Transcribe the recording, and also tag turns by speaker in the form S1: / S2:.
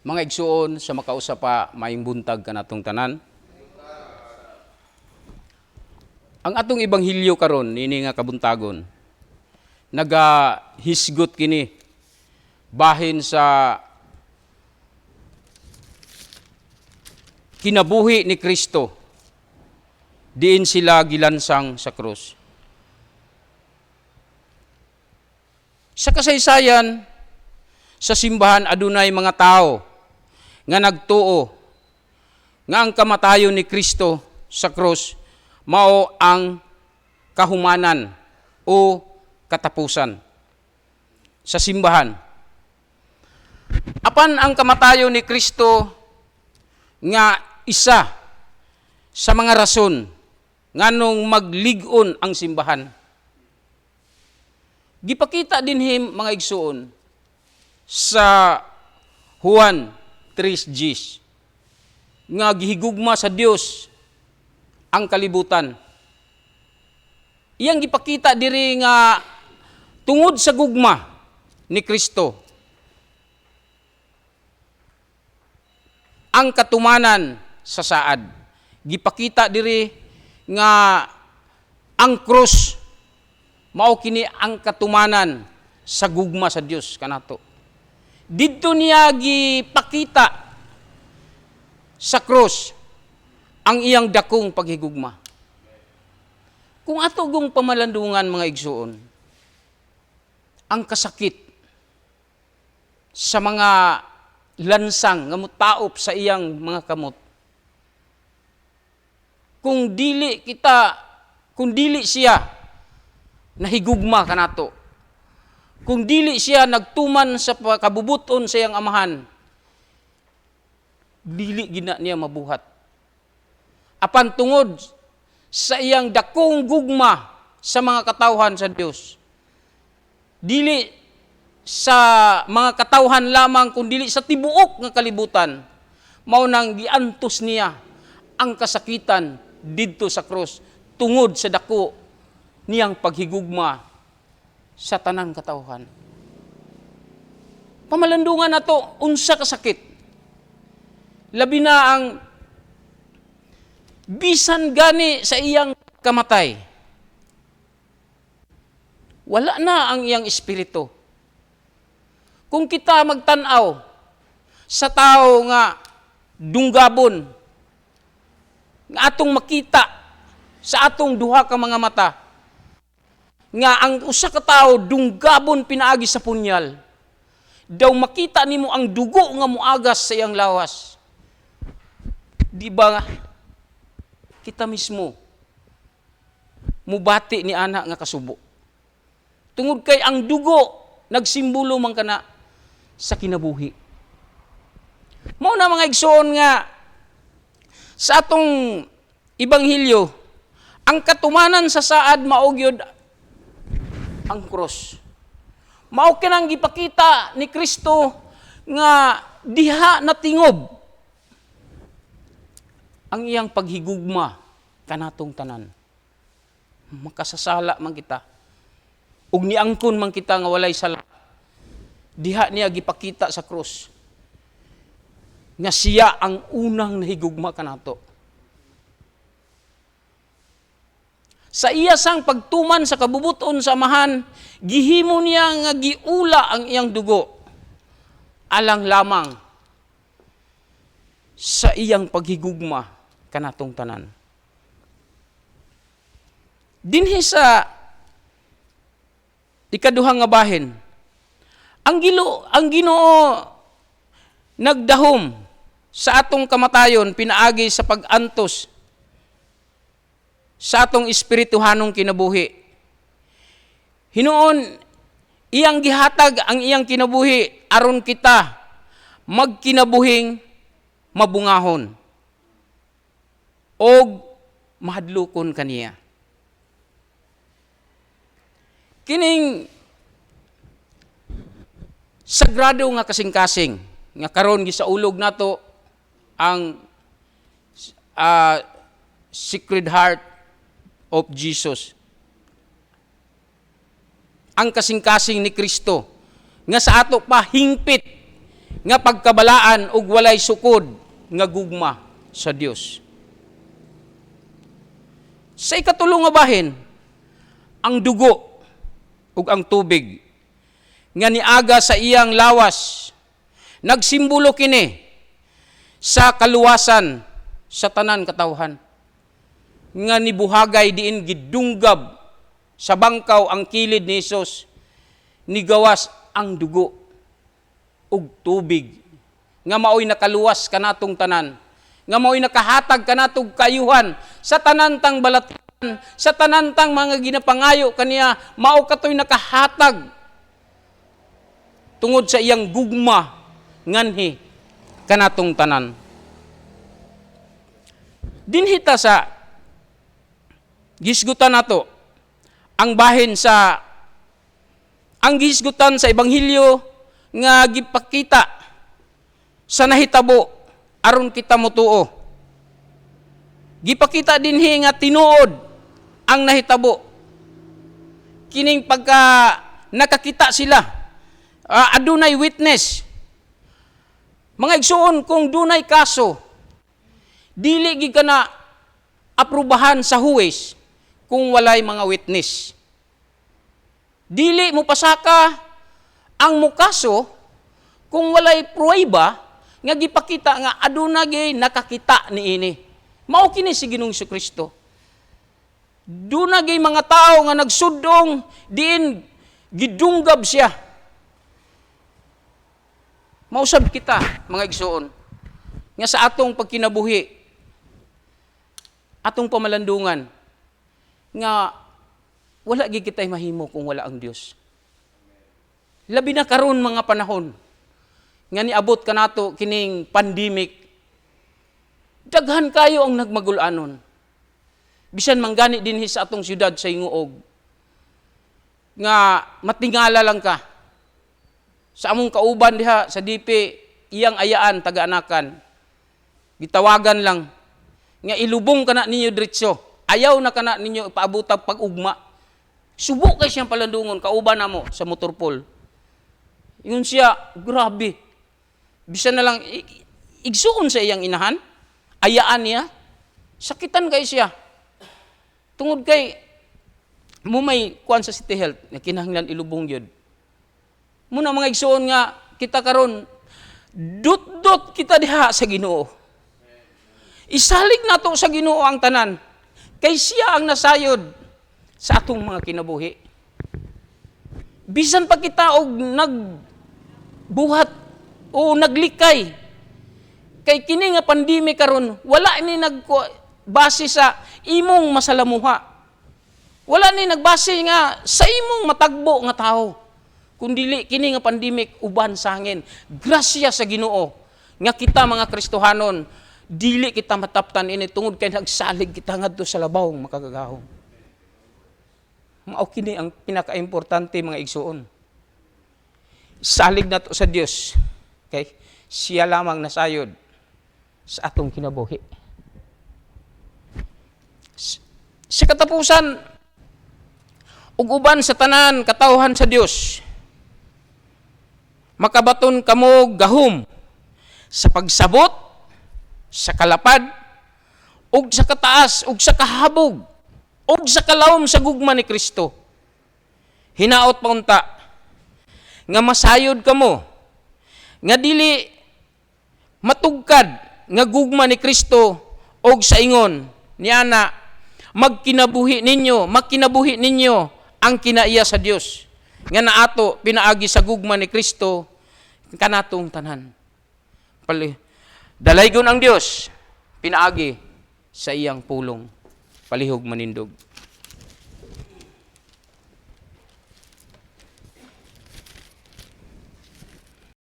S1: Mga igsuon sa makausap pa maayong buntag kanatong tanan. Ang atong ibanghilyo karon nini nga kabuntagon nagahisgot kini bahin sa kinabuhi ni Kristo diin sila gilansang sa krus. Sa kasaysayan sa simbahan adunay mga tao nga nagtuo nga ang kamatayon ni Kristo sa krus mao ang kahumanan o katapusan sa simbahan. Apan ang kamatayon ni Kristo nga isa sa mga rason nganong maglig-on ang simbahan. Gipakita dinhi mga igsuon sa Juan 3:10 nga gihigugma sa Dios ang kalibutan. Iyang gipakita diri nga tungod sa gugma ni Kristo ang katumanan sa saad. Gipakita diri nga ang krus mao kini ang katumanan sa gugma sa Dios kanato. Didto niya gipakita sa krus ang iyang dakong paghigugma. Kung ato gong pamalandungan mga igsuon, ang kasakit sa mga lansang nga mutaop sa iyang mga kamot. Kung dili siya nahigugma kanato, kung dili siya nagtuman sa kabubuton sa iyang amahan, dili gina niya mabuhat. Apan tungod sa iyang dakong gugma sa mga katawhan sa Dios, dili sa mga katawhan lamang kundi sa tibuok nga kalibutan, mao nang giantos niya ang kasakitan didto sa krus tungod sa dako niyang paghigugma sa tanang katawhan. Pamalandungan nato unsa ka sakit. Labi na ang bisan gani sa iyang kamatay. Wala na ang iyang espiritu. Kung kita magtan-aw sa tao nga dunggabon, nga atong makita sa atong duha ka mga mata, nga ang usa ka tawo dunggabon pinaagi sa punyal, daw makita nimo ang dugo nga muagas sa iyang lawas. Di ba kita mismo mubati ni ana nga kasubo? Tungod kay ang dugo nagsimbolo man kana sa kinabuhi. Mao na mga igsoon nga sa atong ibanghilyo, ang katumanan sa saad mao gyud ang krus. Mao kinang gipakita ni Kristo nga diha natingob ang iyang paghigugma kanatong tanan. Makasasala man kita. Ug niangkon man kita nga walay sala. Diha niya gipakita sa krus nga siya ang unang nahigugma kanato. Sa iya sang pagtuman sa kabubuton sa amahan, gihimo niya nga giula ang iyang dugo alang lamang sa iyang paghigugma kanatong tanan. Dinhi sa ikaduhang nga bahin, ang Ginoo nagdahom sa atong kamatayon pinaagi sa pag-antos sa atong espirituhanong kinabuhi. Hinuon iyang gihatag ang iyang kinabuhi aron kita magkinabuhing mabungahon og mahadlokon kaniya. Kining sagrado nga kasing-kasing nga karon gisaulog nato ang Sacred Heart of Jesus. Ang kasing-kasing ni Kristo nga sa ato pa hingpit nga pagkabalaan ug walay sukod nga gugma sa Dios. Sa ikatulo nga bahin, ang dugo ug ang tubig nga niaga sa iyang lawas, nagsimbolo kini sa kaluwasan sa tanan katawhan, nga nibuhagay diin gidunggab sa bangkaw ang kilid ni Hesus, nigawas ang dugo ug tubig nga maoy nakaluwas kanatong tanan, nga maoy nakahatag kanatong kayuhan sa tanantang balatian, sa tanantang mga ginapangayo kaniya, mao katoy nakahatag tungod sa iyang gugma nganhi kanatong tanan. Dinhita sa gisgutan nato ang bahin sa ang gisgutan sa ebanghelyo nga gipakita sa nahitabo aron kita motuo. Gipakita dinhi nga tinuod ang nahitabo. Kining pagka nakakita sila, adunay witness. Mga igsoon, kung dunay kaso, dili gid kana aprubahan sa huwes kung walay mga witness. Dili mo pasaka ang mukaso kung walay pruweba nga gipakita nga aduna gay nakakita niini. Mao kini si Ginoong Jesucristo. Duna gay mga tao nga nagsudong diin gidunggab siya. Mausab kita, mga igsoon, nga sa atong pagkinabuhi, atong pamalandungan, nga wala gid kitay mahimo kung wala ang Dios. Labi na karon mga panahon nga niabot kanato kining pandemic, daghan kayo ang nagmagul-anon. Bisan manggani dinhi sa atong syudad sa Hinguog, nga matingala lang ka sa among kauban diha sa DP, iyang ayaan taga-anakan, gitawagan lang nga ilubong kana ninyo diretso, ayaw na kana ninyo ipaabutag pag-ugma. Subo kay siyang palandungon, kauban na mo sa motorpool. Ingon siya, grabe. Bisan na lang, igsuon sa iyang inahan, ayaan niya, sakitan kay siya. Tungod kay, mo may kuan sa City Health, na kinahanglan ilubong yun. Muna mga igsuon nga, kita karon dut-dut kita diha sa Ginoo. Isalig nato sa Ginoo ang tanan, kay siya ang nasayod sa atong mga kinabuhi. Bisan pa kita og nagbuhat o naglikay, kay kini nga pandemic karon, wala ni nagbase sa imong masalamuha. Wala ni nagbase nga sa imong matagbo nga tao. Kundili kini nga pandemic uban sangin. Grasya sa Ginoo nga kita mga Kristohanon, dili kita mataptan ini tungod kay nagsalig kita ngadto sa labawong makagagahom. Mao kini ang pinakaimportante mga igsuon. Salig nato sa Dios. Okay? Siya lamang nasayod sa atong kinabuhi. Sa katapusan, ug uban sa tanan katawhan sa Dios, makabaton kamo gahom sa pagsabot, sa kalapad, ug sa kataas, ug sa kahabog, ug sa kalawom sa gugma ni Kristo. Hinaot pa unta, nga masayod kamo, nga dili matugkad, nga gugma ni Kristo, ug sa ingon, niana, makinabuhi ninyo ang kinaiya sa Dios, nga naato pinaagi sa gugma ni Kristo, kanatong tanan. Dalaygon ang Dios, pinaagi sa iyang pulong. Palihog manindog.